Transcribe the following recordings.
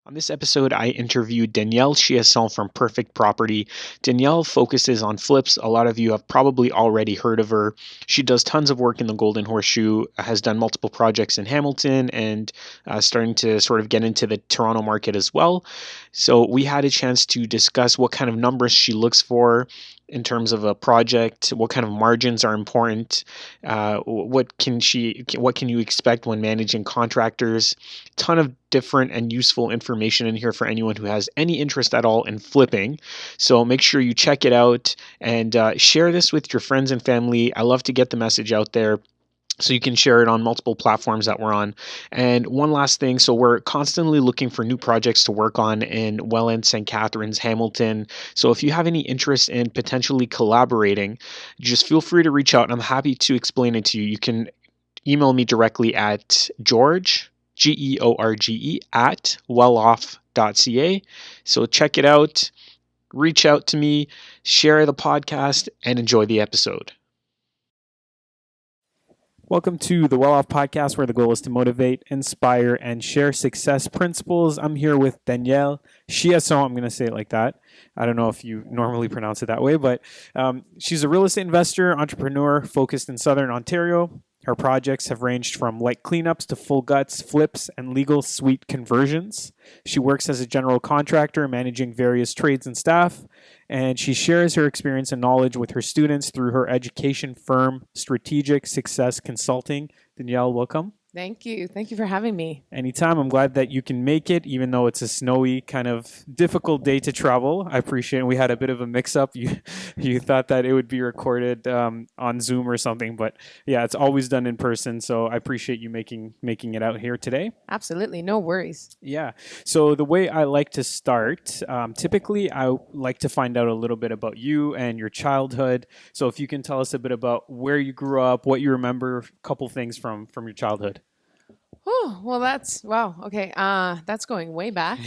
On this episode, I interviewed Danielle Chiasson from Perfect Property. Danielle focuses on flips. A lot of you have probably already heard of her. She does tons of work in the Golden Horseshoe, has done multiple projects in Hamilton, and starting to sort of get into the Toronto market as well. So we had a chance to discuss what kind of numbers she looks for in terms of a project, what kind of margins are important, what can you expect when managing contractors. Ton of different and useful information in here for anyone who has any interest at all in flipping. So make sure you check it out and share this with your friends and family. I love to get the message out there, so you can share it on multiple platforms that we're on. And one last thing, so we're constantly looking for new projects to work on in Welland, St. Catharines, Hamilton. So if you have any interest in potentially collaborating, just feel free to reach out. I'm happy to explain it to you. You can email me directly at George, George, at welloff.ca. So check it out, reach out to me, share the podcast, and enjoy the episode. Welcome to the Well Off Podcast, where the goal is to motivate, inspire, and share success principles. I'm here with Danielle Chiasson. I'm going to say it like that. I don't know if you normally pronounce it that way, but she's a real estate investor, entrepreneur focused in Southern Ontario. Her projects have ranged from light cleanups to full guts, flips, and legal suite conversions. She works as a general contractor, managing various trades and staff, and she shares her experience and knowledge with her students through her education firm, Strategic Success Consulting. Danielle, welcome. Thank you. Thank you for having me. Anytime. I'm glad that you can make it, even though it's a snowy, kind of difficult day to travel. I appreciate it. We had a bit of a mix-up. You thought that it would be recorded on Zoom or something, but yeah, it's always done in person. So I appreciate you making it out here today. Absolutely. No worries. Yeah. So the way I like to start, typically I like to find out a little bit about you and your childhood. So if you can tell us a bit about where you grew up, what you remember, a couple things from your childhood. Oh, well, wow. Okay. That's going way back.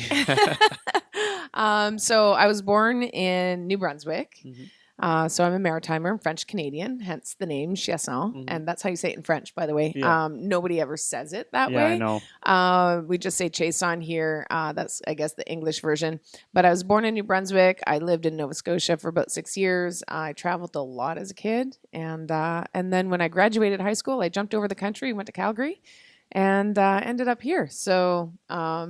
So I was born in New Brunswick. Mm-hmm. So I'm a maritimer, I'm French Canadian, hence the name Chiasson. Mm-hmm. And that's how you say it in French, by the way. Yeah. Nobody ever says it that way. Yeah, I know. We just say Chiasson here. That's, I guess, the English version. But I was born in New Brunswick. I lived in Nova Scotia for about 6 years. I traveled a lot as a kid. And then when I graduated high school, I jumped over the country, went to Calgary, and ended up here. So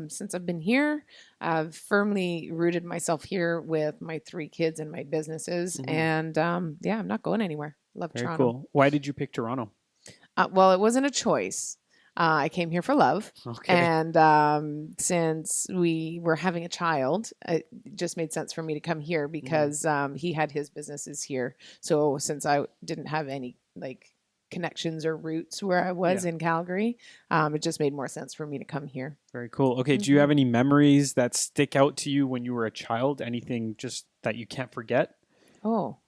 since I've been here, I've firmly rooted myself here with my 3 kids and my businesses. Mm-hmm. And I'm not going anywhere. Love Very Toronto. Cool. Why did you pick Toronto? Well, it wasn't a choice. I came here for love. Okay. And since we were having a child, it just made sense for me to come here because he had his businesses here. So since I didn't have any connections or roots where I was in Calgary, it just made more sense for me to come here. Very cool. Okay. Mm-hmm. Do you have any memories that stick out to you when you were a child? Anything just that you can't forget? Oh,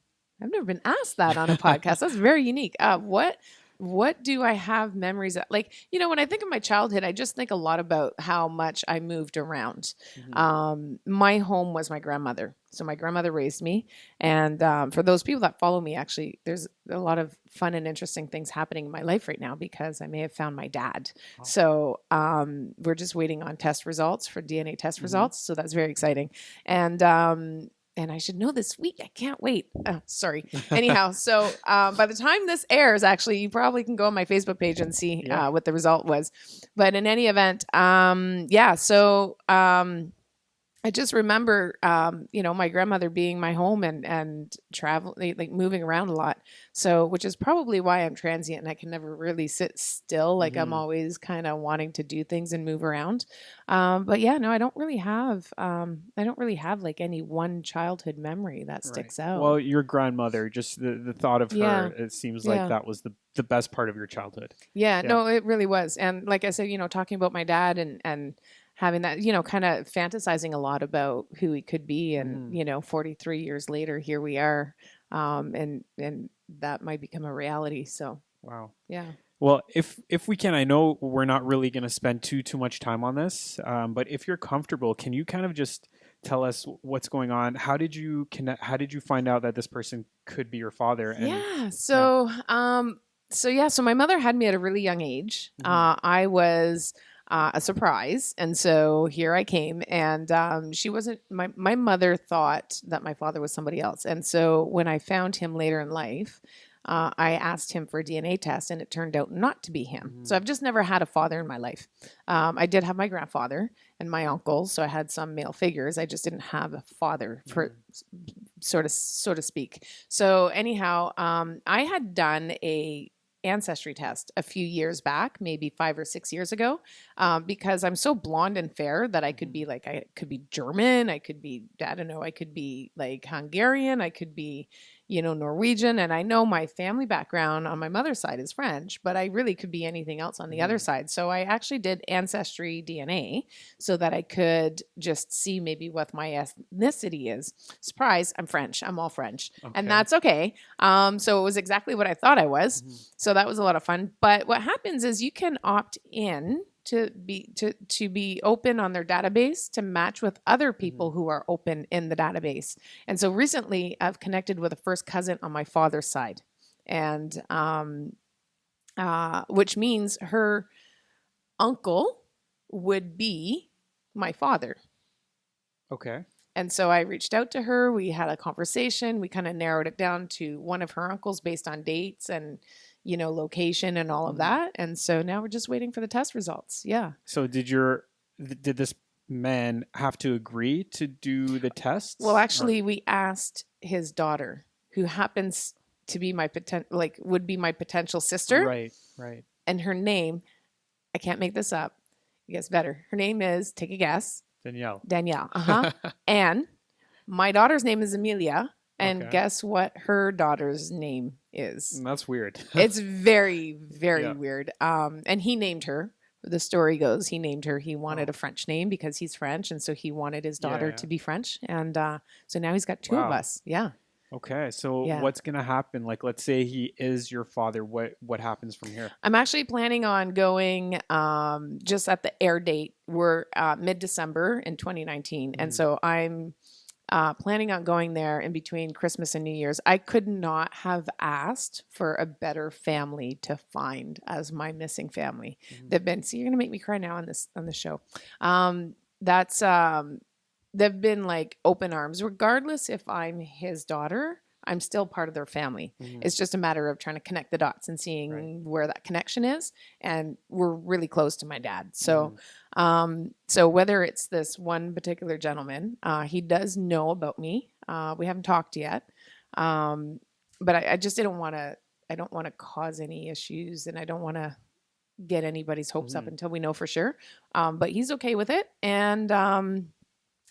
I've never been asked that on a podcast. That's very unique. What do I have memories of? When I think of my childhood, I just think a lot about how much I moved around. Mm-hmm. My home was my grandmother. So my grandmother raised me. And for those people that follow me, actually, there's a lot of fun and interesting things happening in my life right now because I may have found my dad. Oh. So we're just waiting on test results for DNA test results. So that's very exciting. And I should know this week. I can't wait. Sorry. Anyhow, so by the time this airs, actually, you probably can go on my Facebook page and see what the result was. But in any event, so I just remember, my grandmother being my home and travel, moving around a lot. So, which is probably why I'm transient and I can never really sit still. I'm always kind of wanting to do things and move around. But yeah, no, I don't really have any one childhood memory that sticks out. Well, your grandmother, just the thought of her, it seems like that was the best part of your childhood. Yeah, no, it really was. And like I said, talking about my dad and having that, kind of fantasizing a lot about who he could be. And, 43 years later, here we are. And that might become a reality. So, wow. Yeah. Well, if we can, I know we're not really going to spend too much time on this, but if you're comfortable, can you kind of just tell us what's going on? How did you connect? How did you find out that this person could be your father? And, So my mother had me at a really young age. Mm-hmm. I was a surprise. And so here I came, and she wasn't, my mother thought that my father was somebody else. And so when I found him later in life, I asked him for a DNA test, and it turned out not to be him. So I've just never had a father in my life. I did have my grandfather and my uncles, so I had some male figures. I just didn't have a father, for so to speak. So anyhow, I had done a ancestry test a few years back, maybe 5 or 6 years ago, because I'm so blonde and fair that I could be like, I could be German, I could be, I don't know, I could be like Hungarian, I could be, Norwegian. And I know my family background on my mother's side is French, but I really could be anything else on the other side. So I actually did ancestry DNA so that I could just see maybe what my ethnicity is. Surprise, I'm French. I'm all French. Okay. And that's okay. So it was exactly what I thought I was. So that was a lot of fun. But what happens is you can opt in to be open on their database to match with other people who are open in the database. And so recently I've connected with a first cousin on my father's side, and which means her uncle would be my father. Okay. And so I reached out to her. We had a conversation. We kind of narrowed it down to one of her uncles based on dates and, location and all of that. And so now we're just waiting for the test results. Yeah. So did this man have to agree to do the tests? Well, actually, we asked his daughter, who happens to be would be my potential sister. Right. And her name, I can't make this up. It gets better. Her name is, take a guess. Danielle. And my daughter's name is Amelia. And Okay. guess what her daughter's name is? That's weird. It's very, very weird. And he named her. The story goes, he named her. He wanted a French name because he's French. And so he wanted his daughter to be French. And so now he's got two of us. Yeah. Okay. So what's going to happen? Like, let's say he is your father. What happens from here? I'm actually planning on going just at the air date. We're mid-December in 2019. And so I'm planning on going there in between Christmas and New Year's. I could not have asked for a better family to find as my missing family. They've been, see, you're going to make me cry now on the show. They've been like open arms, regardless if I'm his daughter, I'm still part of their family. It's just a matter of trying to connect the dots and seeing where that connection is. And we're really close to my dad. So, so whether it's this one particular gentleman, he does know about me. We haven't talked yet. But I just I don't want to cause any issues, and I don't want to get anybody's hopes up until we know for sure. But he's okay with it. And,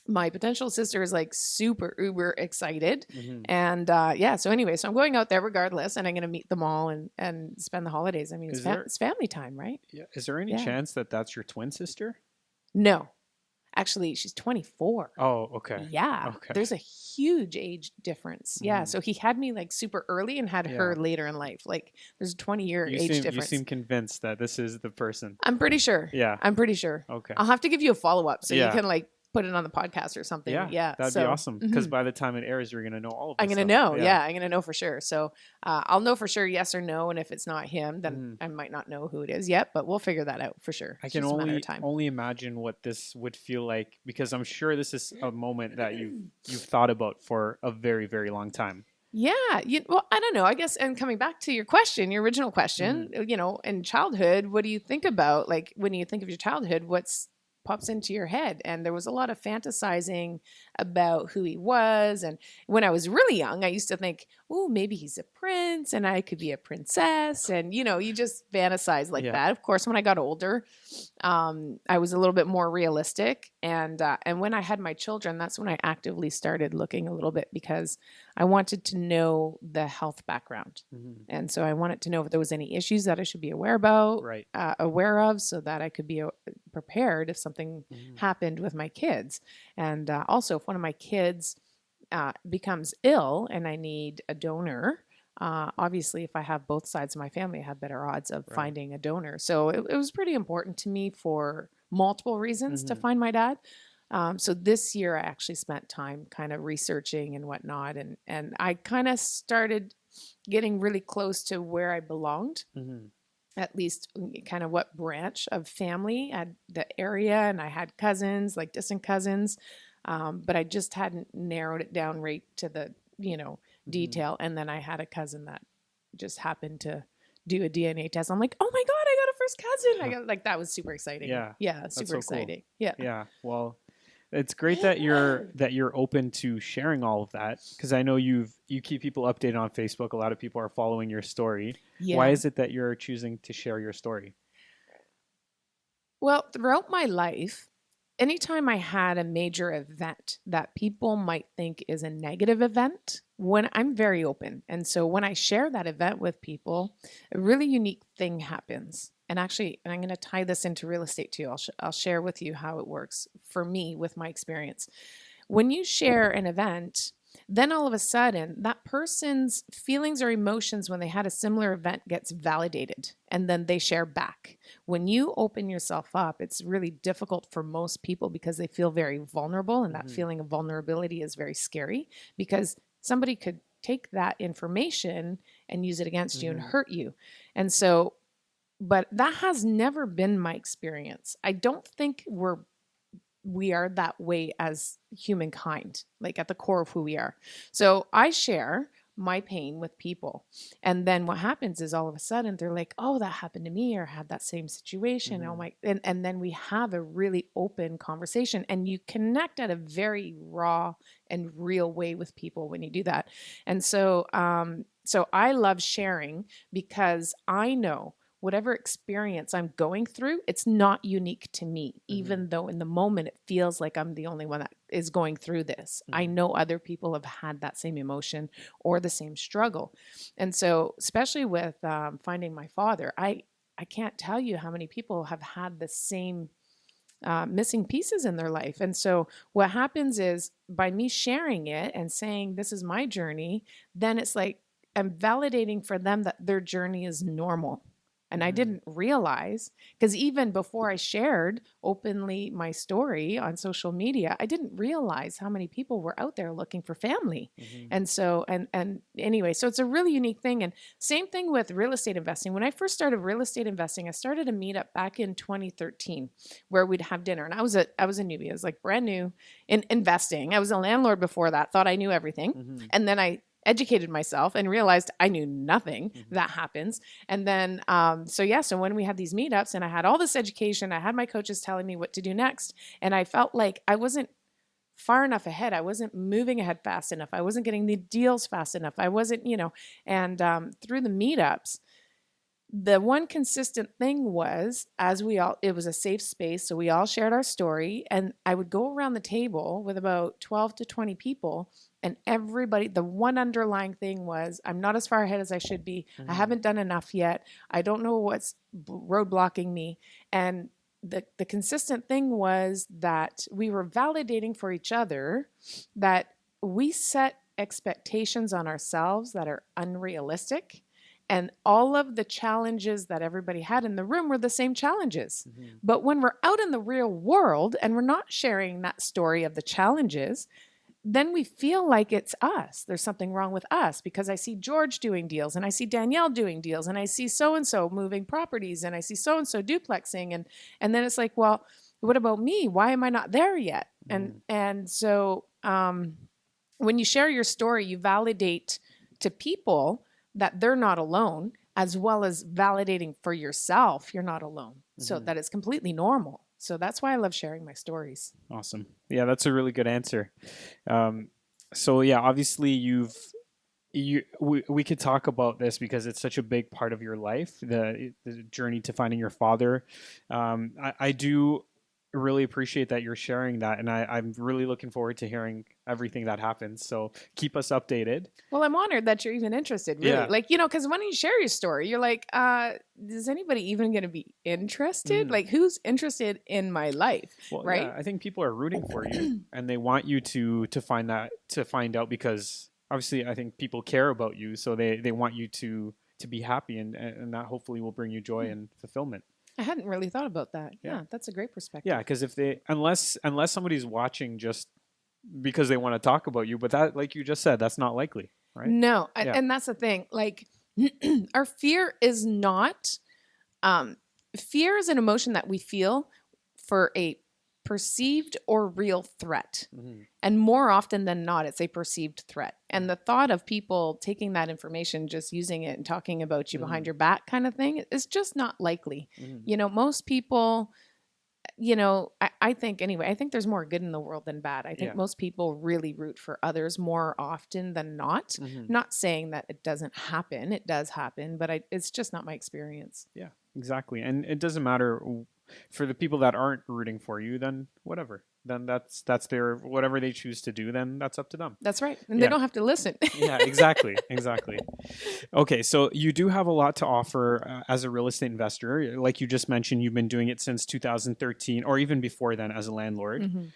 my potential sister is like super uber excited. And so anyway, so I'm going out there regardless, and I'm going to meet them all and spend the holidays. I mean, it's family time, right? Yeah. Is there any chance that that's your twin sister? No, actually she's 24. Oh, okay. Yeah. Okay. There's a huge age difference. Yeah. So he had me like super early and had her later in life. Like there's a 20-year age difference. You seem convinced that this is the person. I'm pretty sure. Yeah. I'm pretty sure. Okay. I'll have to give you a follow-up so you can like put it on the podcast or something. Yeah. That'd be awesome. Because by the time it airs, you're going to know all of this. I'm going to know. Yeah. I'm going to know for sure. So I'll know for sure yes or no. And if it's not him, then I might not know who it is yet, but we'll figure that out for sure. I can only imagine what this would feel like, because I'm sure this is a moment that you've thought about for a very, very long time. Yeah. Well, I don't know. I guess, and coming back to your question, your original question, in childhood, what do you think about? Like when you think of your childhood, what's pops into your head? And there was a lot of fantasizing about who he was. And when I was really young, I used to think, oh, maybe he's a prince and I could be a princess. And, you just fantasize like that. Of course, when I got older, I was a little bit more realistic. And when I had my children, that's when I actively started looking a little bit, because I wanted to know the health background. And so I wanted to know if there was any issues that I should be aware about, aware of, so that I could be prepared if something happened with my kids. And also, if one of my kids becomes ill and I need a donor, obviously, if I have both sides of my family, I have better odds of finding a donor. So it was pretty important to me for multiple reasons to find my dad. So this year I actually spent time kind of researching and whatnot. And I kind of started getting really close to where I belonged. at least kind of what branch of family at the area, and I had cousins, like distant cousins, but I just hadn't narrowed it down right to the detail. And then I had a cousin that just happened to do a DNA test. I'm like, oh my god, I got a first cousin! I got like that was super exciting. Yeah, super so exciting. Cool. Yeah, well, it's great that you're open to sharing all of that, because I know you keep people updated on Facebook. A lot of people are following your story. Yeah. Why is it that you're choosing to share your story? Well, throughout my life, anytime I had a major event that people might think is a negative event, when I'm very open. And so when I share that event with people, a really unique thing happens. And actually, and I'm going to tie this into real estate too. I'll share with you how it works for me with my experience. When you share an event, then all of a sudden that person's feelings or emotions when they had a similar event gets validated, and then they share back. When you open yourself up, it's really difficult for most people because they feel very vulnerable, and that feeling of vulnerability is very scary because somebody could take that information and use it against you and hurt you. And so, but that has never been my experience. I don't think we are that way as humankind, like at the core of who we are. So I share my pain with people. And then what happens is all of a sudden they're like, oh, that happened to me, or had that same situation. Oh my, and then we have a really open conversation, and you connect at a very raw and real way with people when you do that. And so, so I love sharing because I know whatever experience I'm going through, it's not unique to me, even though in the moment it feels like I'm the only one that is going through this. I know other people have had that same emotion or the same struggle. And so, especially with finding my father, I can't tell you how many people have had the same missing pieces in their life. And so what happens is by me sharing it and saying, this is my journey, then it's like I'm validating for them that their journey is normal. And I didn't realize, because even before I shared openly my story on social media, I didn't realize how many people were out there looking for family. And so, and anyway, so it's a really unique thing. And same thing with real estate investing. When I first started real estate investing, I started a meetup back in 2013 where we'd have dinner. And I was a newbie. I was like brand new in investing. I was a landlord before that, thought I knew everything. And then I educated myself and realized I knew nothing. That happens. And then, so when we had these meetups and I had all this education, I had my coaches telling me what to do next. And I felt like I wasn't far enough ahead. I wasn't moving ahead fast enough. I wasn't getting the deals fast enough. I wasn't, and through the meetups, the one consistent thing was, it was a safe space. So we all shared our story, and I would go around the table with about 12 to 20 people, and everybody, the one underlying thing was, I'm not as far ahead as I should be. I haven't done enough yet. I don't know what's roadblocking me. And the consistent thing was that we were validating for each other that we set expectations on ourselves that are unrealistic. And all of the challenges that everybody had in the room were the same challenges. But when we're out in the real world and we're not sharing that story of the challenges, then we feel like it's us. There's something wrong with us because I see George doing deals, and I see Danielle doing deals, and I see so-and-so moving properties, and I see so-and-so duplexing. And then it's like, well, what about me? Why am I not there yet? And so when you share your story, you validate to people that they're not alone, as well as validating for yourself you're not alone, so that it's completely normal. So that's why I love sharing my stories. Awesome. Yeah, that's a really good answer. So yeah, obviously we could talk about this because it's such a big part of your life, the journey to finding your father. I do really appreciate that you're sharing that, and I'm really looking forward to hearing everything that happens. So keep us updated. Well, I'm honored that you're even interested, really. Yeah. Like, because when you share your story, you're like, is anybody even going to be interested? Like, who's interested in my life, right? Yeah, I think people are rooting for you, and they want you to find out, because obviously I think people care about you, so they want you to be happy, and that hopefully will bring you joy and fulfillment. I hadn't really thought about that. Yeah, that's a great perspective. Yeah, because unless somebody's watching just because they want to talk about you, but that, like you just said, that's not likely, right? No, and that's the thing. Like, our fear is not Fear is an emotion that we feel for a perceived or real threat. And more often than not, it's a perceived threat. And the thought of people taking that information, just using it and talking about you behind your back kind of thing is just not likely. You know, most people, you know, I think anyway, I think there's more good in the world than bad. I think most people really root for others more often than not. Not saying that it doesn't happen. It does happen, but it's just not my experience. Yeah, exactly. And it doesn't matter for the people that aren't rooting for you, then whatever. Then that's their whatever they choose to do, then that's up to them. That's right. And they don't have to listen. Yeah, exactly. Exactly. Okay, so you do have a lot to offer as a real estate investor. Like you just mentioned, you've been doing it since 2013 or even before then as a landlord.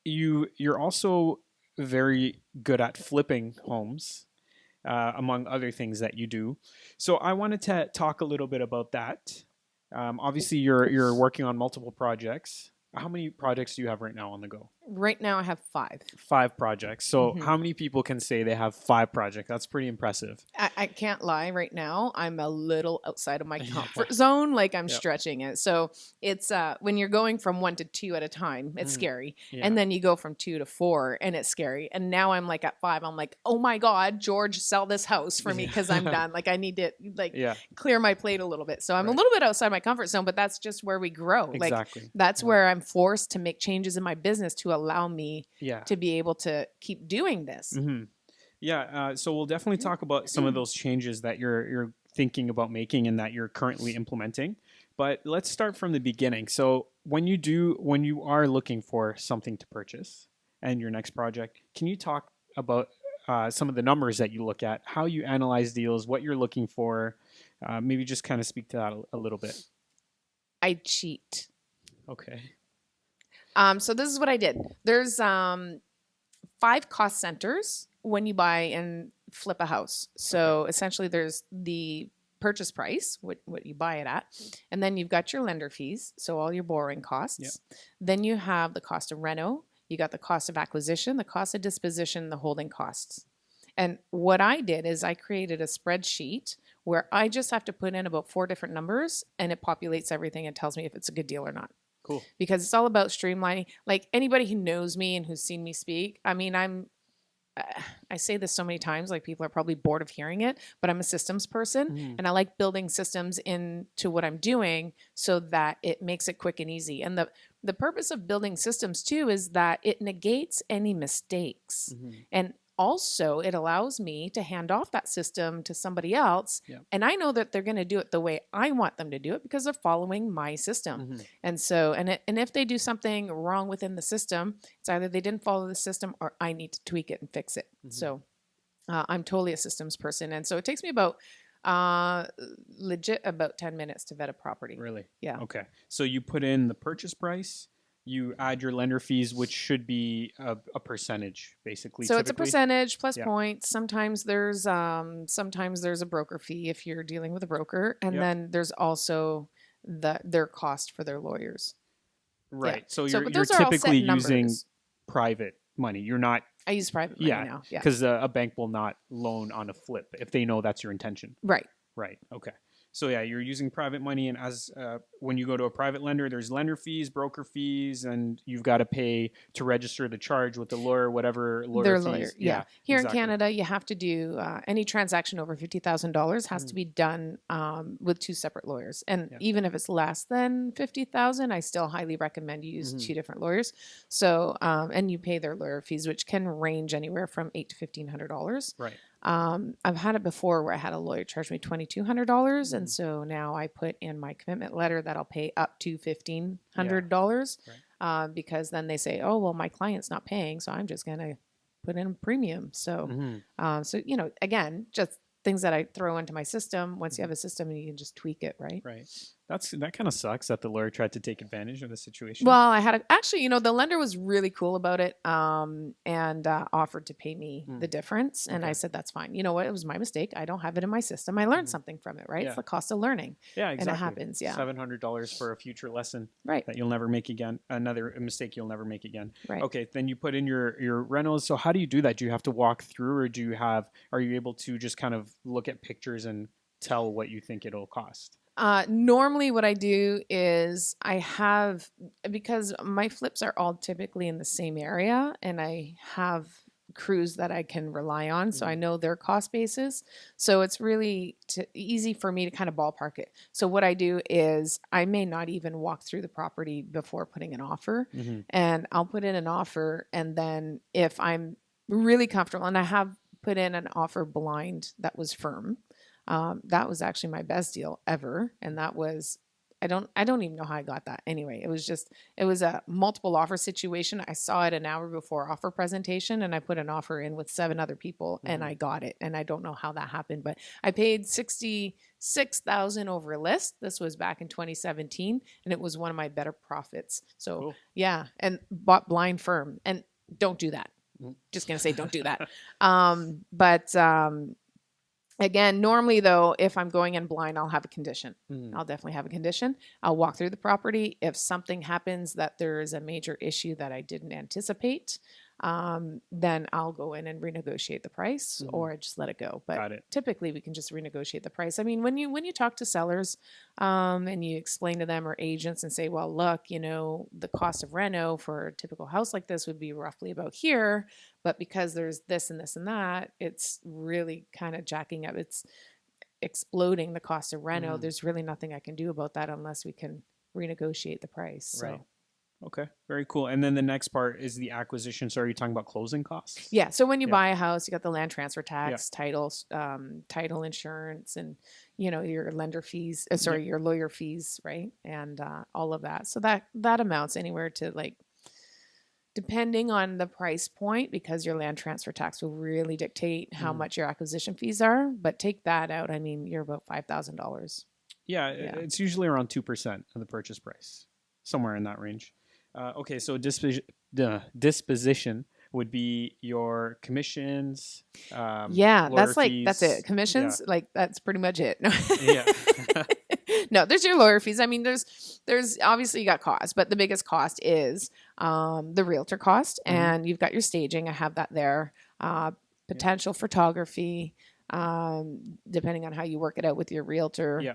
You're also very good at flipping homes. Among other things that you do. So I wanted to talk a little bit about that. Obviously, you're working on multiple projects. How many projects do you have right now on the go? Right now, I have 5. 5 projects. So how many people can say they have 5 projects? That's pretty impressive. I can't lie. Right now, I'm a little outside of my comfort zone. Like I'm stretching it. So it's when you're going from 1 to 2 at a time, it's scary. And then you go from 2 to 4 and it's scary. And now I'm like at 5. I'm like, oh my God, George, sell this house for me because I'm done. Like I need to clear my plate a little bit. So I'm a little bit outside my comfort zone, but that's just where we grow. Exactly. Like that's where I'm forced to make changes in my business to allow me to be able to keep doing this. So we'll definitely talk about some of those changes that you're thinking about making and that you're currently implementing. But let's start from the beginning. So when you are looking for something to purchase and your next project, can you talk about some of the numbers that you look at, how you analyze deals, what you're looking for? Maybe just kind of speak to that a little bit. I cheat. Okay. So this is what I did. There's 5 cost centers when you buy and flip a house. So essentially there's the purchase price, what you buy it at. And then you've got your lender fees, so all your borrowing costs. Then you have the cost of reno. You got the cost of acquisition, the cost of disposition, the holding costs. And what I did is I created a spreadsheet where I just have to put in about 4 different numbers and it populates everything and tells me if it's a good deal or not. Cool. Because it's all about streamlining. Like anybody who knows me and who's seen me speak, I mean, I say this so many times, like people are probably bored of hearing it, but I'm a systems person and I like building systems into what I'm doing so that it makes it quick and easy. And the purpose of building systems too is that it negates any mistakes. And also it allows me to hand off that system to somebody else. And I know that they're going to do it the way I want them to do it because they're following my system. And so, and if they do something wrong within the system, it's either they didn't follow the system or I need to tweak it and fix it. So I'm totally a systems person. And so it takes me about legit about 10 minutes to vet a property. Really? Yeah. Okay. So you put in the purchase price, you add your lender fees, which should be a percentage, basically. So typically. It's a percentage plus points. Sometimes there's a broker fee if you're dealing with a broker, and then there's also their cost for their lawyers. Right. Yeah. So you're typically using private money. You're not. I use private money now. Yeah. Because a bank will not loan on a flip if they know that's your intention. Right. Right. Okay. So yeah, you're using private money, and as when you go to a private lender, there's lender fees, broker fees, and you've got to pay to register the charge with the lawyer, whatever lawyer fees. Lawyer, yeah. Here in Canada, you have to do any transaction over $50,000 has to be done with 2 separate lawyers, and even if it's less than $50,000, I still highly recommend you use 2 different lawyers. So and you pay their lawyer fees, which can range anywhere from $800 to $1,500. Right. I've had it before where I had a lawyer charge me $2,200, and so now I put in my commitment letter that I'll pay up to $1,500 because then they say, oh well, my client's not paying, so I'm just gonna put in a premium. So, so you know, again, just things that I throw into my system. Once you have a system, you can just tweak it, right? Right. That kind of sucks that the lawyer tried to take advantage of the situation. Well, I had actually, you know, the lender was really cool about it, and offered to pay me the difference. And I said, that's fine. You know what? It was my mistake. I don't have it in my system. I learned something from it, right? Yeah. It's the cost of learning. Yeah, exactly. And it happens. Yeah. $700 for a future lesson. Right. That you'll never make again. Another mistake you'll never make again. Right. Okay. Then you put in your rentals. So how do you do that? Do you have to walk through, or are you able to just kind of look at pictures and tell what you think it'll cost? Normally what I do is because my flips are all typically in the same area and I have crews that I can rely on. So I know their cost basis. So it's really easy for me to kind of ballpark it. So what I do is I may not even walk through the property before putting an offer, and I'll put in an offer. And then if I'm really comfortable, and I have put in an offer blind that was firm, that was actually my best deal ever. And that was, I don't even know how I got that. Anyway, it was a multiple offer situation. I saw it an hour before offer presentation and I put an offer in with 7 other people and I got it. And I don't know how that happened, but I paid 66,000 over a list. This was back in 2017 and it was one of my better profits. So cool. Yeah. And bought blind firm, and don't do that. Just going to say, don't do that. Again, normally though, if I'm going in blind, I'll have a condition. I'll definitely have a condition. I'll walk through the property. If something happens that there is a major issue that I didn't anticipate, then I'll go in and renegotiate the price or I just let it go. But typically we can just renegotiate the price. I mean, when you talk to sellers and you explain to them or agents and say, well, look, the cost of reno for a typical house like this would be roughly about here. But because there's this and this and that, it's really kind of jacking up. It's exploding the cost of reno. There's really nothing I can do about that unless we can renegotiate the price. So. Right. Okay, very cool. And then the next part is the acquisition. So are you talking about closing costs? Yeah. So when you buy a house, you got the land transfer tax, titles, title insurance, and your lender fees. Your lawyer fees, right? And all of that. So that amounts anywhere to depending on the price point, because your land transfer tax will really dictate how much your acquisition fees are. But take that out, I mean, you're about $5,000. Yeah, it's usually around 2% of the purchase price, somewhere in that range. Okay, so disposition would be your commissions. That's fees. That's it. Commissions, that's pretty much it. Yeah. No, there's your lawyer fees. I mean, there's obviously you got costs, but the biggest cost is the realtor cost, and you've got your staging. I have that there. Potential photography, depending on how you work it out with your realtor. Yeah.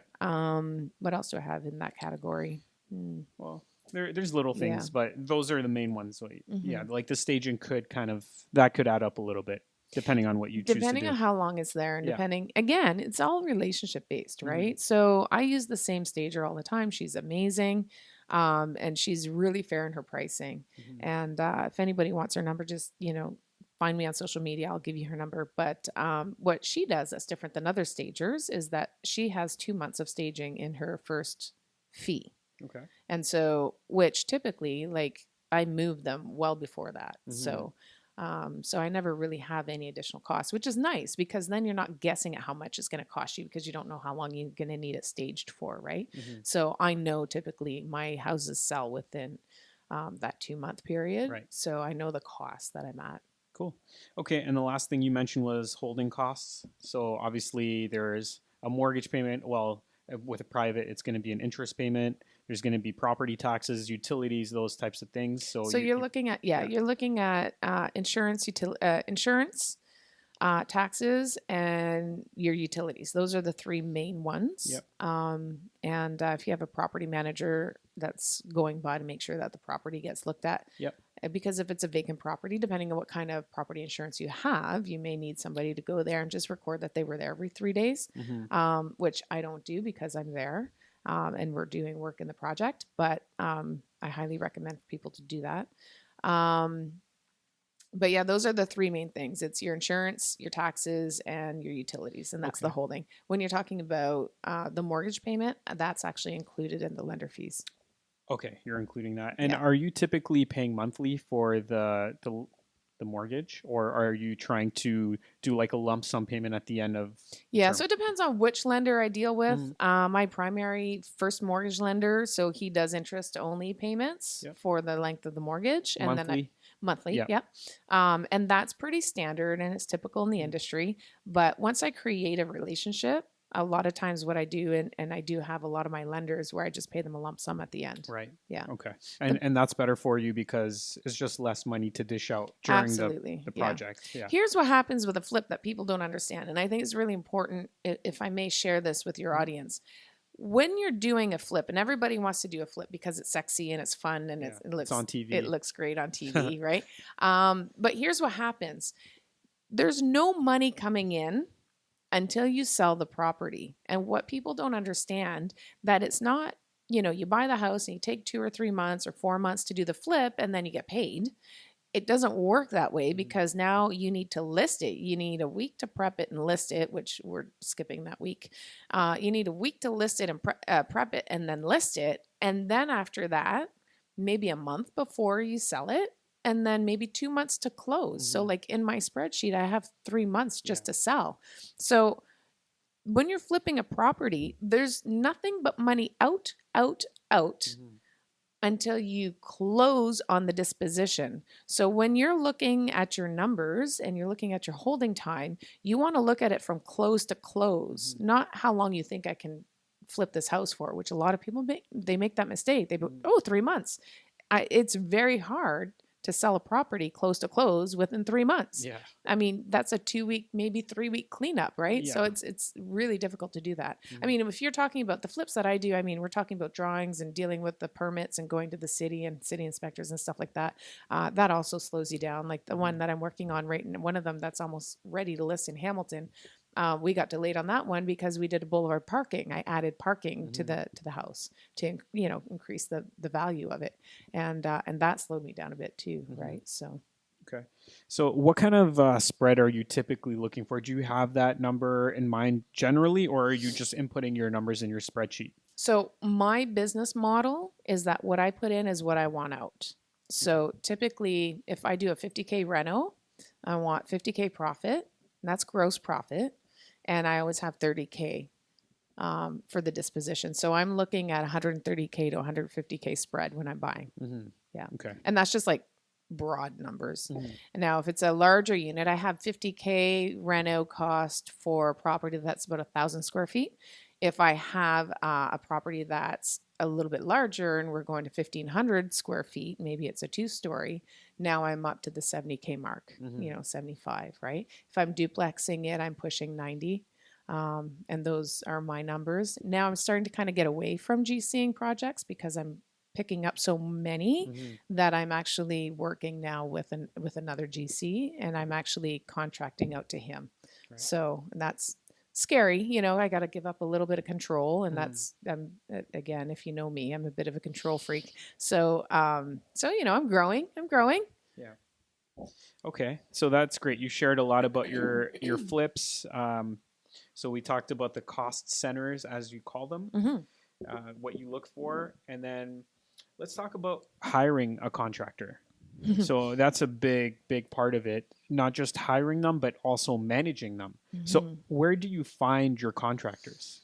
What else do I have in that category? Well, there's little things, but those are the main ones. So yeah, like the staging could add up a little bit depending on what you choose to do. Depending on how long it's there, and depending, again, it's all relationship based, right? So I use the same stager all the time. She's amazing. And she's really fair in her pricing. And if anybody wants her number, just, find me on social media. I'll give you her number. But what she does that's different than other stagers is that she has 2 months of staging in her first fee. Okay. And so, which typically, I move them well before that. So I never really have any additional costs, which is nice because then you're not guessing at how much it's going to cost you because you don't know how long you're going to need it staged for, right? So I know typically my houses sell within that 2 month period. Right. So I know the cost that I'm at. Cool. Okay. And the last thing you mentioned was holding costs. So obviously there's a mortgage payment. Well, with a private, it's going to be an interest payment. There's going to be property taxes, utilities, those types of things. So you're looking at insurance, insurance, taxes, and your utilities. Those are the 3 main ones. Yep. And if you have a property manager that's going by to make sure that the property gets looked at. Yep. Because if it's a vacant property, depending on what kind of property insurance you have, you may need somebody to go there and just record that they were there every 3 days, which I don't do because I'm there and we're doing work in the project. But I highly recommend for people to do that. But yeah, those are the 3 main things. It's your insurance, your taxes, and your utilities, and that's the holding. When you're talking about the mortgage payment, that's actually included in the lender fees. Okay, you're including that. And are you typically paying monthly for the mortgage, or are you trying to do like a lump sum payment at the end of term? So it depends on which lender I deal with. My primary first mortgage lender, so he does interest only payments for the length of the mortgage, and monthly? Monthly, and that's pretty standard and it's typical in the industry. But once I create a relationship, a lot of times what I do, and I do have a lot of my lenders where I just pay them a lump sum at the end. Right. Yeah. Okay. And that's better for you because it's just less money to dish out during the project. Yeah. Here's what happens with a flip that people don't understand. And I think it's really important, if I may share this with your audience. when you're doing a flip, and everybody wants to do a flip because it's sexy and it's fun and it's on TV. It looks great on TV, right? But here's what happens. There's no money coming in until you sell the property. And what people don't understand, that it's not, you buy the house and you take 2 or 3 months or 4 months to do the flip and then you get paid. It doesn't work that way, because now you need to list it. You need a week to prep it and list it, which we're skipping that week. You need a week to list it and prep it and then list it. And then after that, maybe a month before you sell it, and then maybe 2 months to close. So like in my spreadsheet, I have 3 months just to sell. So when you're flipping a property, there's nothing but money out until you close on the disposition. So when you're looking at your numbers and you're looking at your holding time, you want to look at it from close to close, not how long you think I can flip this house for, which a lot of people make that mistake. They go, 3 months. It's very hard to sell a property close to close within 3 months. Yeah. I mean, that's a 2 week, maybe 3 week cleanup, right? Yeah. So it's really difficult to do that. I mean, if you're talking about the flips that I do, I mean, we're talking about drawings and dealing with the permits and going to the city and city inspectors and stuff like that. That also slows you down. Like the one that I'm working on right now, one of them that's almost ready to list in Hamilton. We got delayed on that one because we did a boulevard parking. I added parking to the house to increase the value of it, and that slowed me down a bit too, right? So. Okay. So what kind of spread are you typically looking for? Do you have that number in mind generally, or are you just inputting your numbers in your spreadsheet? So my business model is that what I put in is what I want out. So typically, if I do a 50K reno, I want 50K profit, and that's gross profit. And I always have 30K for the disposition. So I'm looking at 130K to 150K spread when I'm buying. Yeah. Okay. And that's just like broad numbers. And now if it's a larger unit, I have 50K reno cost for a property that's about 1,000 square feet. If I have a property that's a little bit larger and we're going to 1,500 square feet, maybe it's a 2-story, now I'm up to the 70K mark, 75, right? If I'm duplexing it, I'm pushing 90. And those are my numbers. Now I'm starting to kind of get away from GCing projects because I'm picking up so many that I'm actually working now with another GC, and I'm actually contracting out to him. Right. So that's scary. I got to give up a little bit of control, and that's, again, if you know me, I'm a bit of a control freak. So, I'm growing. Yeah. Okay. So that's great. You shared a lot about your flips. So we talked about the cost centers, as you call them, what you look for, and then let's talk about hiring a contractor. So that's a big part of it, not just hiring them, but also managing them. So where do you find your contractors?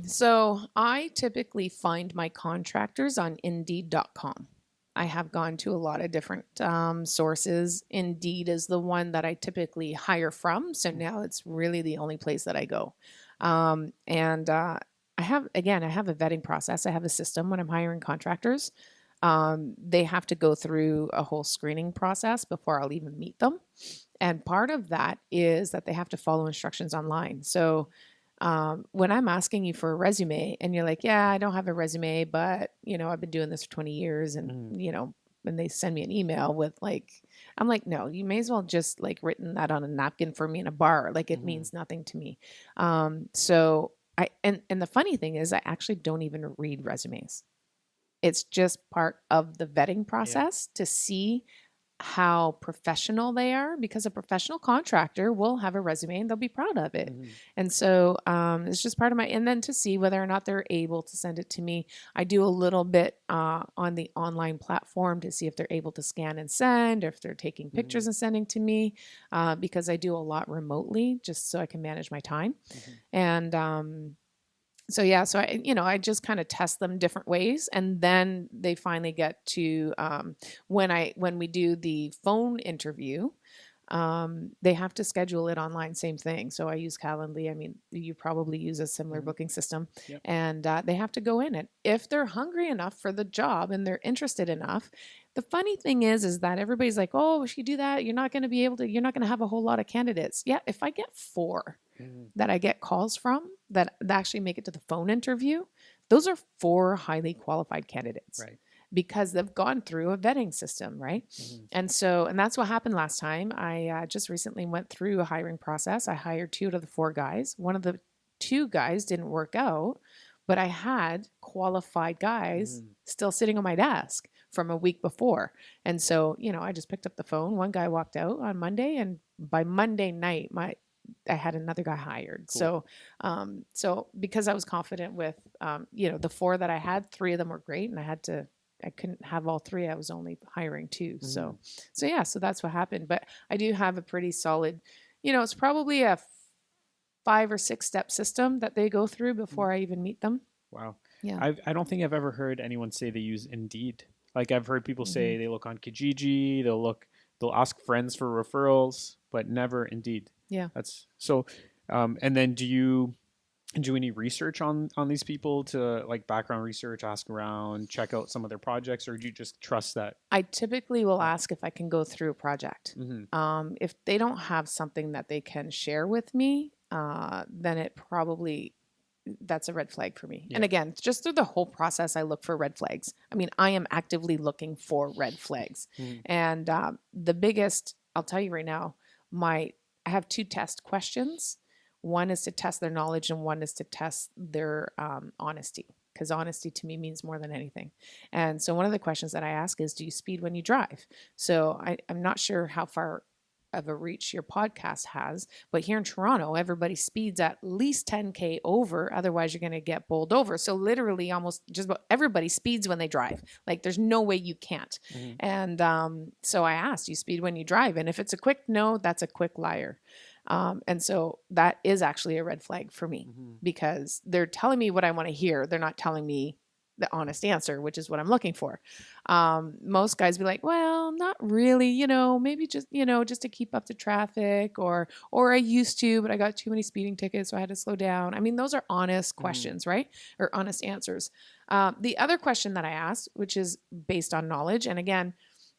So I typically find my contractors on Indeed.com. I have gone to a lot of different sources. Indeed is the one that I typically hire from. So now it's really the only place that I go. I have a vetting process. I have a system when I'm hiring contractors. They have to go through a whole screening process before I'll even meet them. And part of that is that they have to follow instructions online. So when I'm asking you for a resume and you're like, yeah, I don't have a resume, but I've been doing this for 20 years and, and they send me an email with I'm like, no, you may as well just written that on a napkin for me in a bar. It means nothing to me. So and the funny thing is I actually don't even read resumes. It's just part of the vetting process to see how professional they are, because a professional contractor will have a resume and they'll be proud of it. And so it's just part of and then to see whether or not they're able to send it to me. I do a little bit on the online platform to see if they're able to scan and send, or if they're taking pictures and sending to me, because I do a lot remotely just so I can manage my time. And so I just kind of test them different ways, and then they finally get to when we do the phone interview, they have to schedule it online. Same thing. So I use Calendly. I mean, you probably use a similar booking system, and they have to go in it if they're hungry enough for the job and they're interested enough. The funny thing is that everybody's like, oh, if you do that, you're not going to have a whole lot of candidates. Yeah, if I get 4. that I get calls from that actually make it to the phone interview, those are 4 highly qualified candidates. Right. Because they've gone through a vetting system, right? And that's what happened last time. I just recently went through a hiring process. I hired 2 out of the 4 guys. One of the 2 guys didn't work out, but I had qualified guys still sitting on my desk from a week before. And so, I just picked up the phone. One guy walked out on Monday, and by Monday night, I had another guy hired. Cool. So because I was confident with, the 4 that I had, 3 of them were great, and I couldn't have all 3. I was only hiring 2. So that's what happened. But I do have a pretty solid, it's probably a 5 or 6 step system that they go through before I even meet them. Wow. Yeah. I don't think I've ever heard anyone say they use Indeed. Like I've heard people say they look on Kijiji, they'll ask friends for referrals, but never Indeed. Yeah. That's so. And then do you do any research on these people, to like background research, ask around, check out some of their projects, or do you just trust that? I typically will ask if I can go through a project. If they don't have something that they can share with me, then that's a red flag for me. Yeah. And again, just through the whole process, I look for red flags. I mean, I am actively looking for red flags. And the biggest, I'll tell you right now, I have 2 test questions. One is to test their knowledge, and one is to test their honesty, because honesty to me means more than anything. And so one of the questions that I ask is, do you speed when you drive? So I'm not sure how far of a reach your podcast has, but here in Toronto, everybody speeds at least 10K over. Otherwise, you're going to get bowled over. So literally almost just about everybody speeds when they drive. Like there's no way you can't. And so I asked, you speed when you drive? And if it's a quick no, that's a quick liar. And so that is actually a red flag for me, because they're telling me what I want to hear. They're not telling me the honest answer, which is what I'm looking for. Most guys be like, well, not really, maybe just, just to keep up the traffic, or I used to, but I got too many speeding tickets, so I had to slow down. I mean, those are honest questions, right? Or honest answers. The other question that I asked, which is based on knowledge. And again,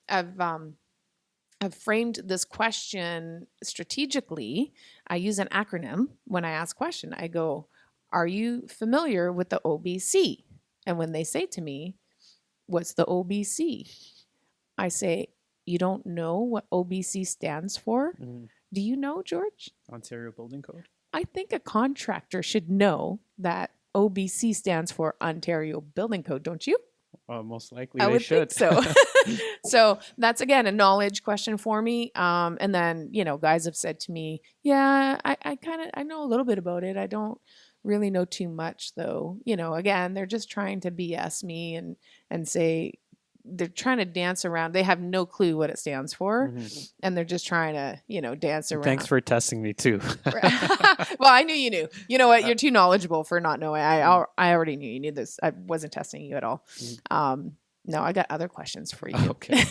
I've framed this question strategically. I use an acronym when I ask a question. I go, are you familiar with the OBC? And when they say to me, what's the OBC? I say, you don't know what OBC stands for? Do you know, George? Ontario Building Code. I think a contractor should know that OBC stands for Ontario Building Code, don't you? Most likely I they would should. think so. So that's, again, a knowledge question for me. And then, guys have said to me, yeah, I know a little bit about it. I don't really know too much though. Again, they're just trying to BS me and say, they're trying to dance around. They have no clue what it stands for. And they're just trying to, dance around. Thanks for testing me too. Well, I knew you knew. You know what? You're too knowledgeable for not knowing. I already knew you knew this. I wasn't testing you at all. No, I got other questions for you. Okay.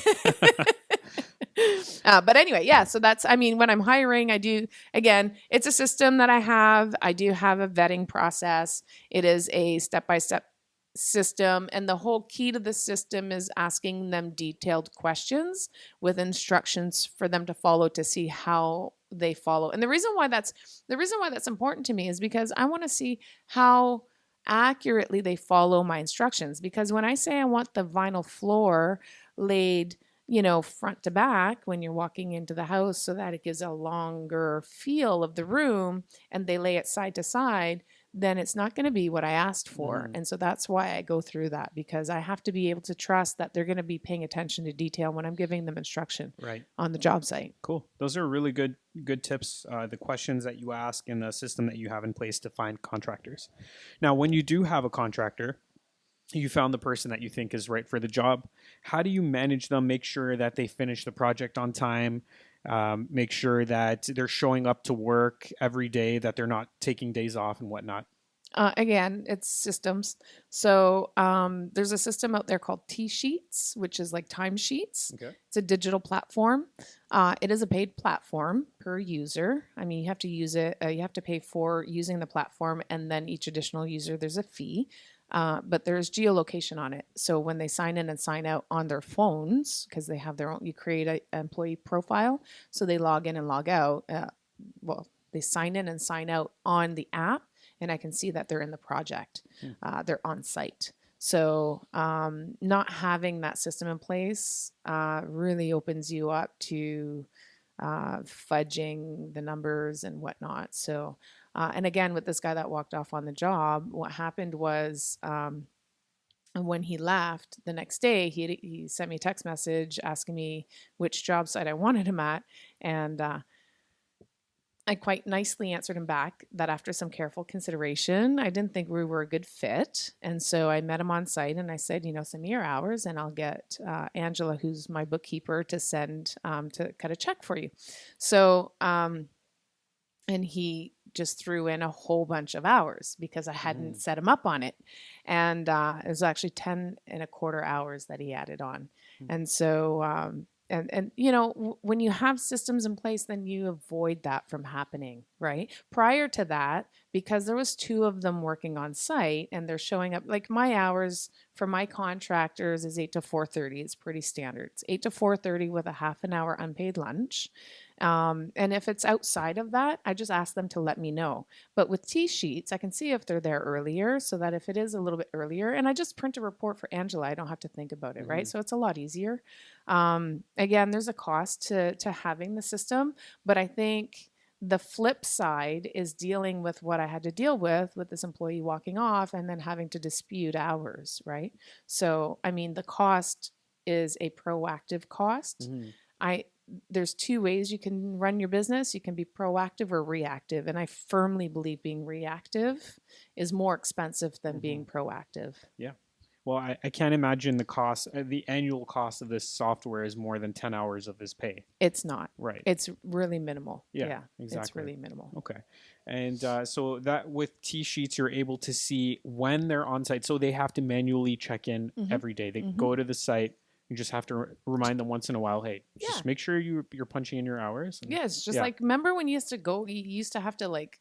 But anyway, yeah. So that's, when I'm hiring, I do, again, it's a system that I have. I do have a vetting process. It is a step-by-step system. And the whole key to the system is asking them detailed questions with instructions for them to follow, to see how they follow. And the reason why that's important to me is because I want to see how accurately they follow my instructions. Because when I say I want the vinyl floor laid, front to back when you're walking into the house, so that it gives a longer feel of the room, and they lay it side to side, then it's not going to be what I asked for. And so that's why I go through that, because I have to be able to trust that they're going to be paying attention to detail when I'm giving them instruction on the job site. Cool. Those are really good tips. The questions that you ask and the system that you have in place to find contractors. Now, when you do have a contractor, you found the person that you think is right for the job, how do you manage them, make sure that they finish the project on time, make sure that they're showing up to work every day, that they're not taking days off and whatnot? Again, it's systems. So there's a system out there called T-Sheets, which is like timesheets. Okay. It's a digital platform. It is a paid platform per user. You have to use it. You have to pay for using the platform, and then each additional user, there's a fee. But there's geolocation on it. So when they sign in and sign out on their phones, because they have their own, you create an employee profile. So they log in and log out. They sign in and sign out on the app, and I can see that they're in the project. They're on site. So not having that system in place really opens you up to fudging the numbers and whatnot. So, and again, with this guy that walked off on the job, what happened was when he left the next day, he sent me a text message asking me which job site I wanted him at. And I quite nicely answered him back that after some careful consideration, I didn't think we were a good fit. And so I met him on site and I said, send me your hours and I'll get Angela, who's my bookkeeper, to send to cut a check for you. So, and he just threw in a whole bunch of hours because I hadn't set him up on it. And it was actually 10 and a quarter hours that he added on. And so, and when you have systems in place, then you avoid that from happening, right? Prior to that, because there was 2 of them working on site and they're showing up, like my hours for my contractors is 8 to 4:30. It's pretty standard. It's 8 to 4:30 with a half an hour unpaid lunch. And if it's outside of that, I just ask them to let me know. But with T-sheets, I can see if they're there earlier, so that if it is a little bit earlier, and I just print a report for Angela, I don't have to think about it, right? So it's a lot easier. Again, there's a cost to having the system, but I think the flip side is dealing with what I had to deal with this employee walking off and then having to dispute hours, right? So, I mean, the cost is a proactive cost. There's 2 ways you can run your business. You can be proactive or reactive. And I firmly believe being reactive is more expensive than being proactive. Yeah. Well, I can't imagine the annual cost of this software is more than 10 hours of his pay. It's not. Right. It's really minimal. Yeah, exactly. It's really minimal. Okay. And so that with T-sheets, you're able to see when they're on site. So they have to manually check in every day. They go to the site. You just have to remind them once in a while, hey, just make sure you're punching in your hours. And, it's just like, remember when you used to have to, like,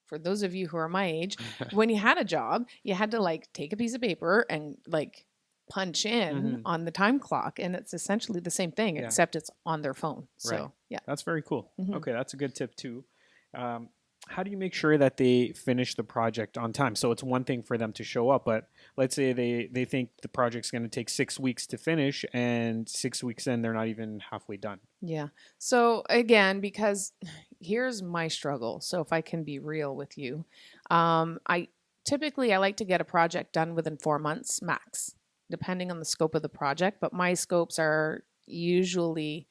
for those of you who are my age, when you had a job, you had to like take a piece of paper and like punch in on the time clock. And it's essentially the same thing, except it's on their phone. So, That's very cool. Okay. That's a good tip too. How do you make sure that they finish the project on time? So it's one thing for them to show up, but let's say they think the project's going to take 6 weeks to finish, and 6 weeks in, they're not even halfway done. Yeah. So again, because here's my struggle. So if I can be real with you, I like to get a project done within 4 months max, depending on the scope of the project. But my scopes are usually,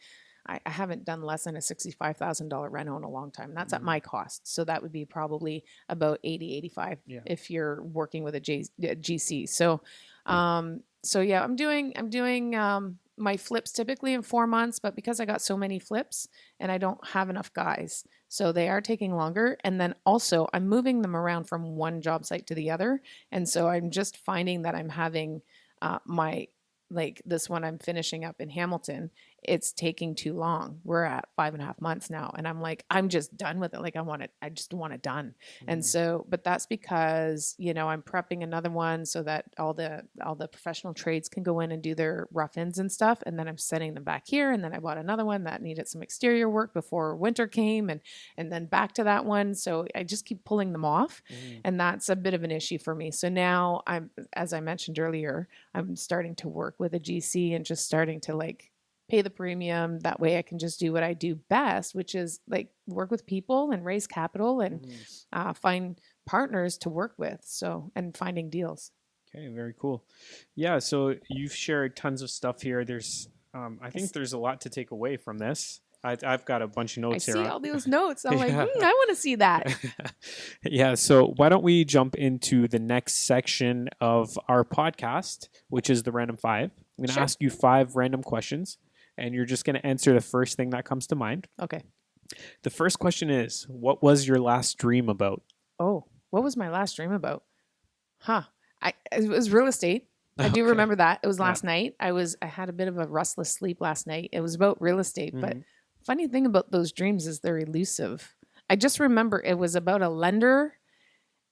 I haven't done less than a $65,000 reno in a long time. That's at my cost. So that would be probably about 80, 85 if you're working with a GC. So, I'm doing my flips typically in 4 months, but because I got so many flips and I don't have enough guys, so they are taking longer. And then also I'm moving them around from one job site to the other. And so I'm just finding that I'm having this one I'm finishing up in Hamilton, it's taking too long. We're at 5.5 months now. And I'm like, I'm just done with it. Like I just want it done. And so, but that's because, I'm prepping another one so that all the professional trades can go in and do their rough-ins and stuff. And then I'm sending them back here. And then I bought another one that needed some exterior work before winter came, and then back to that one. So I just keep pulling them off. And that's a bit of an issue for me. So now as I mentioned earlier, I'm starting to work with a GC and just starting to like pay the premium. That way I can just do what I do best, which is like work with people and raise capital and find partners to work with. So, and finding deals. Okay. Very cool. Yeah. So you've shared tons of stuff here. There's, I think there's a lot to take away from this. I've got a bunch of notes here. I see all those notes. I'm like, I want to see that. Yeah. So why don't we jump into the next section of our podcast, which is the Random 5. I'm going to ask you 5 random questions, and you're just going to answer the first thing that comes to mind. Okay. The first question is, what was your last dream about? Oh, what was my last dream about? It was real estate. I do remember that. It was last night. I had a bit of a restless sleep last night. It was about real estate, but funny thing about those dreams is they're elusive. I just remember it was about a lender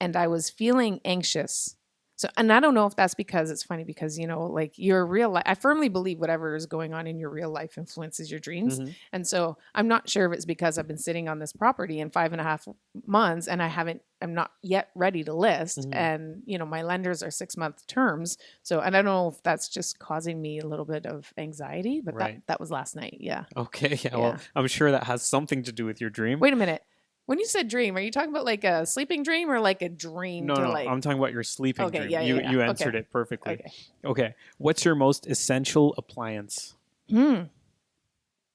and I was feeling anxious. So, and I don't know if that's because it's funny because, like your real life, I firmly believe whatever is going on in your real life influences your dreams. Mm-hmm. And so I'm not sure if it's because I've been sitting on this property in 5.5 months and I'm not yet ready to list. Mm-hmm. And, my lenders are 6-month terms. So, and I don't know if that's just causing me a little bit of anxiety, but Right. that was last night. Yeah. Okay. Yeah. Yeah. Well, I'm sure that has something to do with your dream. Wait a minute. When you said dream, are you talking about like a sleeping dream or like a dream No, to no, like? I'm talking about your sleeping Okay, dream. yeah, you yeah, yeah. you answered Okay. it perfectly. Okay. Okay. What's your most essential appliance? My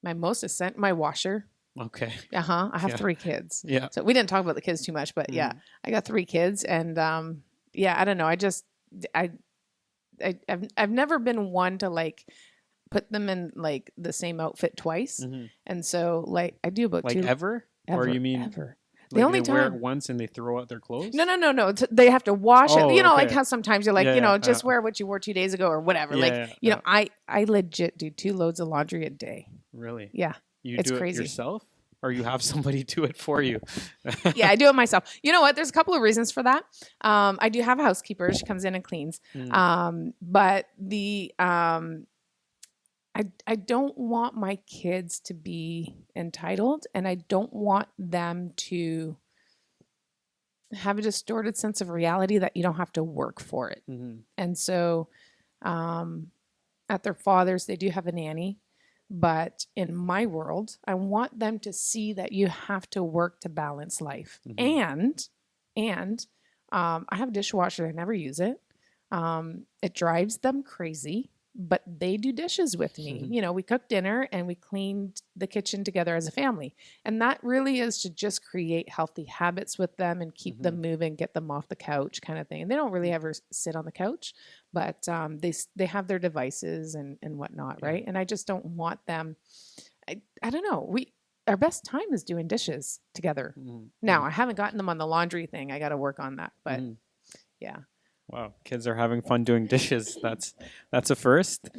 my washer. Okay. I have Yeah. 3 kids. Yeah. So we didn't talk about the kids too much, but yeah, I got 3 kids, and I don't know. I've never been one to like put them in like the same outfit twice, Mm-hmm. and so like I do about Like 2 ever? Or you mean ever. like The only they wear it time. once and they throw out their clothes? No. They have to wash it. Oh, Like okay. how sometimes you're like, Yeah, just wear what you wore 2 days ago or whatever. Yeah, Like, yeah. I legit do 2 loads of laundry a day. Really? Yeah. You It's do it crazy. yourself? Or you have somebody do it for you? Yeah, I do it myself. You know what? There's a couple of reasons for that. I do have a housekeeper. She comes in and cleans. But I don't want my kids to be entitled, and I don't want them to have a distorted sense of reality that you don't have to work for it. Mm-hmm. And so at their father's, they do have a nanny. But in my world, I want them to see that you have to work to balance life. Mm-hmm. And I have a dishwasher. I never use it. It drives them crazy, but they do dishes with me. We cook dinner and we cleaned the kitchen together as a family. And that really is to just create healthy habits with them and keep them moving, get them off the couch kind of thing. And they don't really ever sit on the couch, but they have their devices and whatnot, right? And I just don't want them. I don't know. Our best time is doing dishes together. Now, I haven't gotten them on the laundry thing. I got to work on that, but yeah. Wow, kids are having fun doing dishes. That's a first.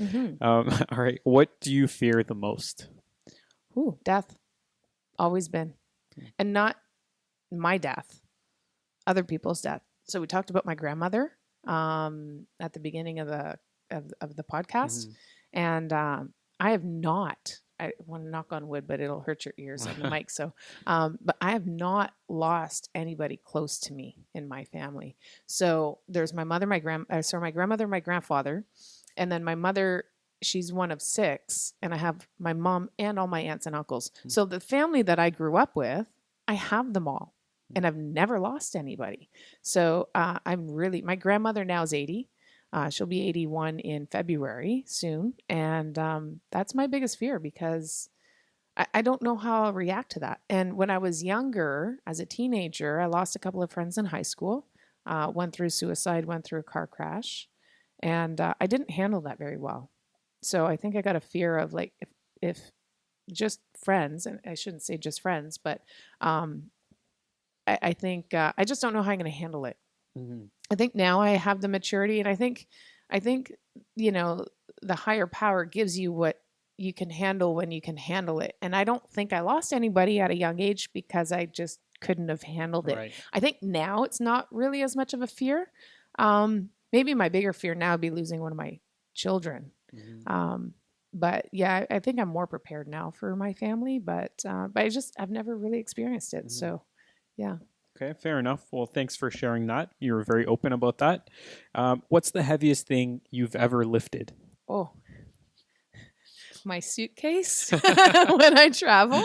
All right, what do you fear the most? Ooh, death. Always been, and not my death, other people's death. So we talked about my grandmother at the beginning of the podcast, and I have not. I want to knock on wood, but it'll hurt your ears on the mic. So, but I have not lost anybody close to me in my family. So there's my mother, my grandmother, my grandfather, and then my mother. She's one of 6, and I have my mom and all my aunts and uncles. So the family that I grew up with, I have them all, and I've never lost anybody. So my grandmother now is 80. She'll be 81 in February soon. And that's my biggest fear because I don't know how I'll react to that. And when I was younger, as a teenager, I lost a couple of friends in high school. One through suicide, one through a car crash. And I didn't handle that very well. So I think I got a fear of like, if just friends, and I shouldn't say just friends, but I think I just don't know how I'm going to handle it. I think now I have the maturity, and I think, the higher power gives you what you can handle when you can handle it. And I don't think I lost anybody at a young age because I just couldn't have handled it. Right. I think now it's not really as much of a fear. Maybe my bigger fear now would be losing one of my children. But yeah, I think I'm more prepared now for my family, but I've never really experienced it. So yeah. Okay, fair enough. Well, thanks for sharing that. You were very open about that. What's the heaviest thing you've ever lifted? Oh, my suitcase when I travel.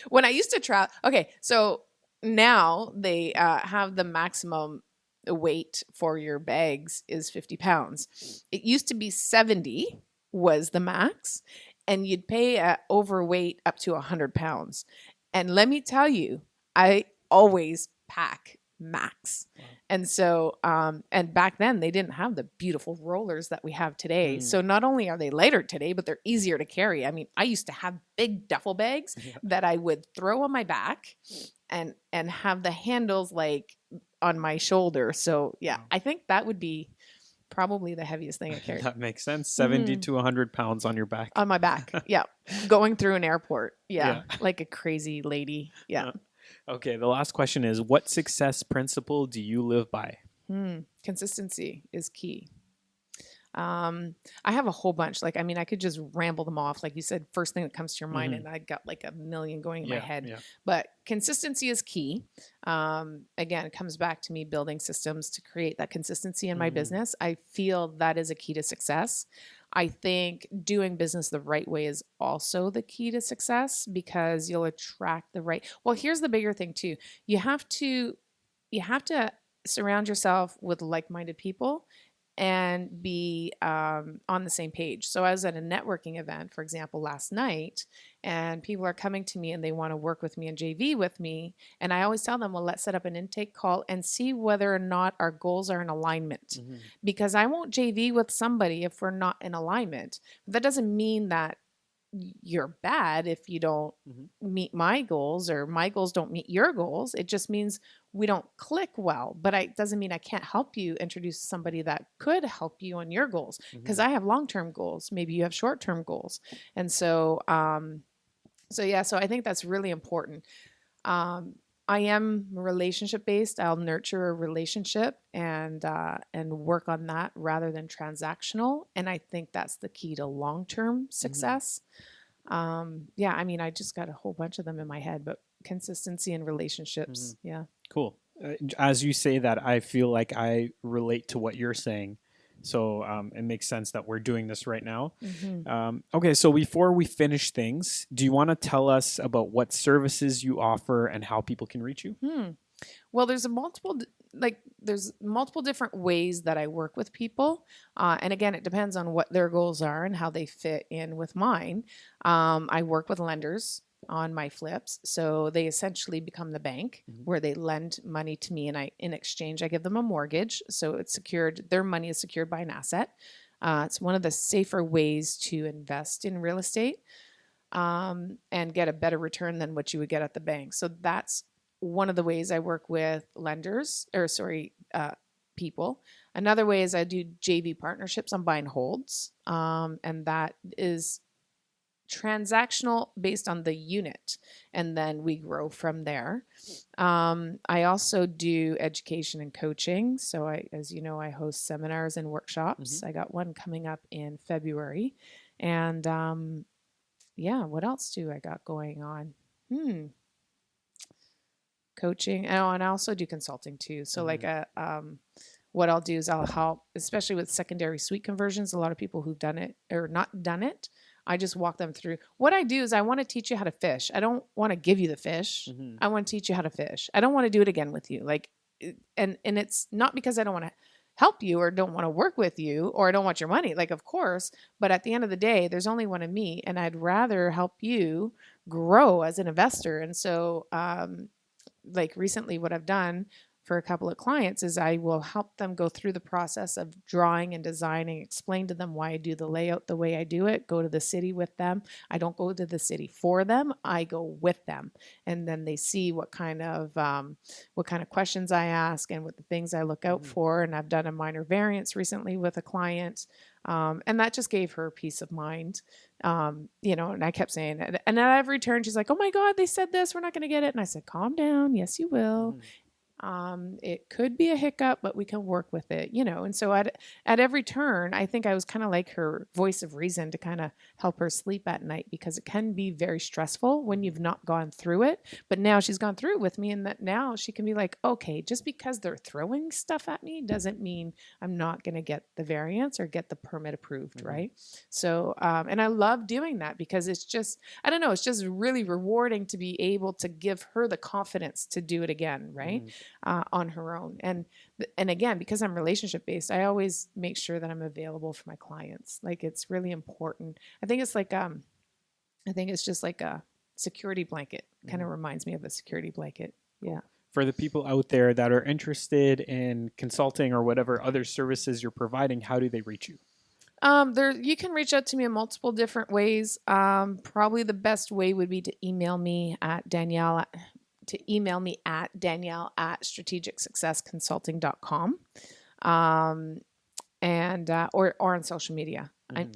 When I used to travel. Okay, so now they have the maximum weight for your bags is 50 pounds. It used to be 70 was the max, and you'd pay overweight up to 100 pounds. And let me tell you, I always pack max. Wow. And so, and back then they didn't have the beautiful rollers that we have today. So not only are they lighter today, but they're easier to carry. I mean, I used to have big duffel bags that I would throw on my back and have the handles like on my shoulder. So yeah, I think that would be probably the heaviest thing I carried. That makes sense. 70 to 100 pounds on your back. On my back. Yeah. Going through an airport. Yeah. Like a crazy lady. Yeah. Okay. The last question is, what success principle do you live by? Consistency is key. I have a whole bunch. Like, I mean, I could just ramble them off. Like you said, first thing that comes to your mind, and I got like a million going in my head. Yeah. But consistency is key. Again, it comes back to me building systems to create that consistency in my business. I feel that is a key to success. I think doing business the right way is also the key to success, because you'll attract the right. Well, here's the bigger thing too. You have to surround yourself with like-minded people and be on the same page. So I was at a networking event, for example, last night, and people are coming to me and they want to work with me and JV with me. And I always tell them, well, let's set up an intake call and see whether or not our goals are in alignment. Because I won't JV with somebody if we're not in alignment. But that doesn't mean that you're bad if you don't meet my goals, or my goals don't meet your goals. It just means we don't click well. But it doesn't mean I can't help you introduce somebody that could help you on your goals, because I have long-term goals. Maybe you have short-term goals. And so, so I think that's really important. I am relationship based. I'll nurture a relationship and work on that rather than transactional. And I think that's the key to long-term success. Yeah, I mean, I just got a whole bunch of them in my head, but consistency and relationships. Yeah. Cool. As you say that, I feel like I relate to what you're saying. So it makes sense that we're doing this right now. Okay, so before we finish things, do you want to tell us about what services you offer and how people can reach you? Well, there's multiple different ways that I work with people. And again, it depends on what their goals are and how they fit in with mine. I work with lenders on my flips. So they essentially become the bank where they lend money to me, and in exchange, I give them a mortgage. So it's secured. Their money is secured by an asset. It's one of the safer ways to invest in real estate and get a better return than what you would get at the bank. So that's one of the ways I work with people. Another way is I do JV partnerships on buy and holds. And that is transactional based on the unit, and then we grow from there. I also do education and coaching. So as you know, I host seminars and workshops. I got one coming up in February. And what else do I got going on? Coaching. Oh, and I also do consulting too. So what I'll do is I'll help, especially with secondary suite conversions. A lot of people who've done it or not done it, I just walk them through. What I do is I want to teach you how to fish. I don't want to give you the fish. I want to teach you how to fish. I don't want to do it again with you. And it's not because I don't want to help you or don't want to work with you or I don't want your money. Like, of course, but at the end of the day, there's only one of me, and I'd rather help you grow as an investor. And so, like recently, what I've done for a couple of clients is I will help them go through the process of drawing and designing, explain to them why I do the layout the way I do it, go to the city with them. I don't go to the city for them. I go with them. And then they see what kind of questions I ask and what the things I look out for. And I've done a minor variance recently with a client. And that just gave her peace of mind. And I kept saying it. And at every turn, she's like, oh my God, they said this, we're not going to get it. And I said, calm down. Yes, you will. It could be a hiccup, but we can work with it, And so at every turn, I think I was kind of like her voice of reason to kind of help her sleep at night, because it can be very stressful when you've not gone through it. But now she's gone through it with me, and that now she can be like, okay, just because they're throwing stuff at me doesn't mean I'm not going to get the variance or get the permit approved. Right. So, and I love doing that because it's just, I don't know, it's just really rewarding to be able to give her the confidence to do it again. Right. On her own. And again, because I'm relationship based, I always make sure that I'm available for my clients. Like, it's really important. I think it's just like a security blanket. Kind of reminds me of a security blanket. Yeah. For the people out there that are interested in consulting or whatever other services you're providing, how do they reach you? You can reach out to me in multiple different ways. Probably the best way would be to email me at Danielle@strategicsuccessconsulting.com, or on social media.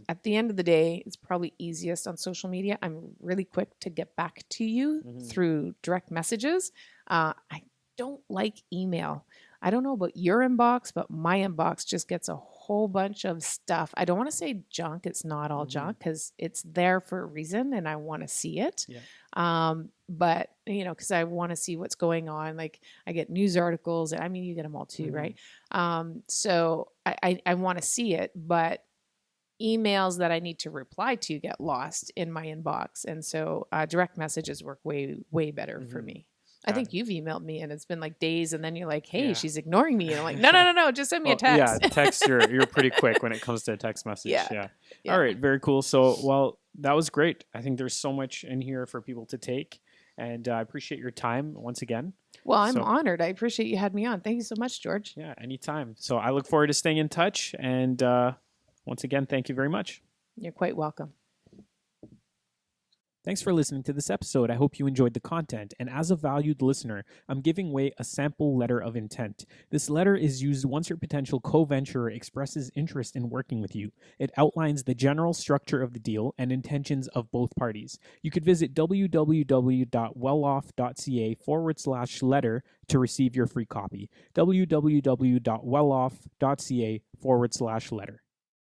At the end of the day, it's probably easiest on social media. I'm really quick to get back to you through direct messages. I don't like email. I don't know about your inbox, but my inbox just gets a whole bunch of stuff. I don't want to say junk. It's not all junk because it's there for a reason and I want to see it. Yeah. But because I want to see what's going on. Like I get news articles. I mean, you get them all too, right? So I want to see it, but emails that I need to reply to get lost in my inbox. And so direct messages work way, way better for me. I think you've emailed me and it's been like days and then you're like, hey, she's ignoring me. And I'm like, no, just send me a text. Yeah, text, you're pretty quick when it comes to a text message. Yeah. All right, very cool. So, well, that was great. I think there's so much in here for people to take. And I appreciate your time once again. Well, I'm honored. I appreciate you had me on. Thank you so much, George. Yeah, anytime. So I look forward to staying in touch. And once again, thank you very much. You're quite welcome. Thanks for listening to this episode. I hope you enjoyed the content. And as a valued listener, I'm giving away a sample letter of intent. This letter is used once your potential co-venturer expresses interest in working with you. It outlines the general structure of the deal and intentions of both parties. You could visit www.welloff.ca/letter to receive your free copy. www.welloff.ca/letter.